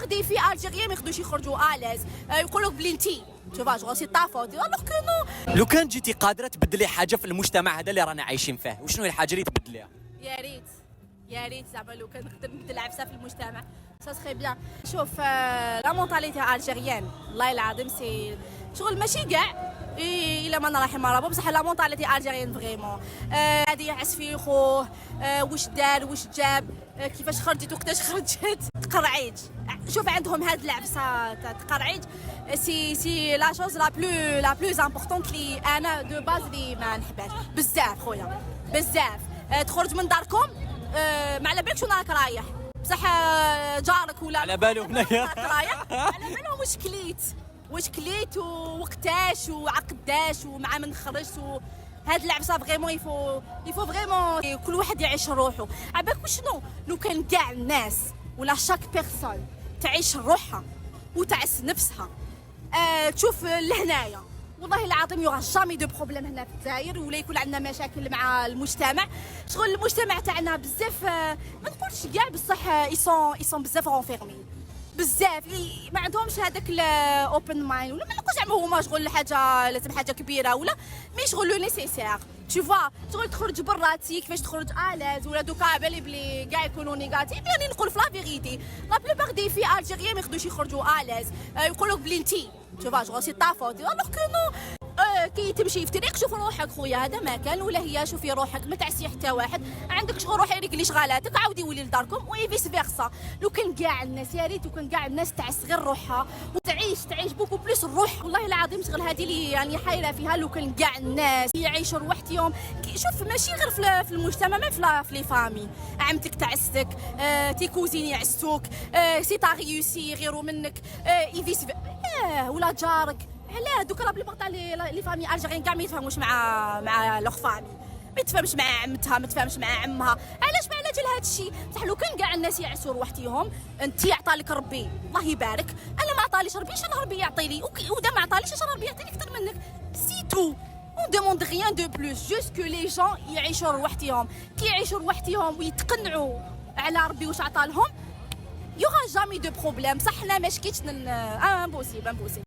بلوبار دي في الجيريان ما يقدروش يخرجوا اليز، يقولوا بلي انتي شوفا جو سي تا فوت الوغ كو نو. لو كان جيتي قادره تبدلي حاجه في المجتمع هذا اللي رانا عايشين فيه، وشنو هي الحاجه اللي تبدليها؟ يا ريت زعما لو كان نقدر نبدل عفسه في المجتمع سا سخي بيان. شوف لا مونتاليتي الجيريان والله العظيم سي شغل ماشي كاع الا ما رحم ربي، بصح لا مونتاليتي الجيريان فريمون هادي يعس في خوه، واش دار واش جاب، كيفاش خرجت وقتاش خرجت، تقرعيج. شوف عندهم هاد العفسه تاع تقرعيج سي لا شوز لا بلوز امبورطونت لي انا دو باز لي ما نحبهاش بزاف خويا بزاف. تخرج من داركم ما على بالكش وين راك رايح، بصح جارك ولا على بالو هنايا رايح على بالهم واش كليت ووقتاش وعقداش ومع من خرجت هاد العبسه فريمون يفو فريمون كل واحد يعيش روحه. عباك شنو لو كان كاع الناس ولا شاك بيرسون تعيش روحها وتعس نفسها، تشوف لهنايا والله العظيم يوغا جامي دو بروبليم هنا في الجزائر، ولا يكون عندنا مشاكل مع المجتمع. شغل المجتمع تاعنا بزاف ما نقولش كاع بصح يسون بزاف رونفيرمي بزاف، ما عندهمش هذاك الاوبن مايند، ولا ما نقولش زعما هما شغل حاجه لازم حاجه كبيره ولا مي شغل لو نيسيسير tu vois. شغل تخرج برا كيفاش تخرج الاز ولا دوكا على بالي بلي كاع يكونوا نيجاتيف. يعني نقول في لا فيغيتي لا بلوبار دي في الجيريان ما يقدروش يخرجوا الاز، يقولوا بلي انتي tu vois جو سي تا فوت الوغ كو نو. كي تمشي في الطريق شوف روحك خويا، هذا ما كان ولا هي شوفي روحك، ما تعسي حتى واحد. عندك شغل روحي ريقلي شغالاتك عاودي ولي لداركم وي فيس فيرسا. لو كان كاع الناس يا ريت وكان كاع الناس تعس غير روحها وتعيش بوكو بليس الروح. والله العظيم شغل هذه اللي يعني حايره فيها. لو كان كاع الناس يعيشوا روحتهم شوف ماشي غير في المجتمع، ما في لي فامي. عمتك تعستك، تي كوزين يعستوك، سي تا ريوسي يغيروا منك، يفيس ولا جارك. علاه دوكا لا بليبار تاع لي فامي الجيريان كاع ما يتفاهموش مع لوغ فامي، ما يتفاهمش مع عمتها، ما يتفاهمش مع عمها. علاش ما على جال هذا الشيء؟ بصح لو كان كاع الناس يعسوا روحتهم، انت عطالك ربي الله يبارك، انا ما عطاليش ربي ان شاء الله ربي يعطيني، ودا ما عطاليش ان شاء الله ربي يعطيني اكثر منك. سي تو on demande rien de plus, juste que les gens يعيشوا روحتهم. كي يعيشوا روحتهم ويتقنعوا على ربي واش عطالهم يوغا جامي دو بروبليم. صح لا ما شكيتش امبوسيبل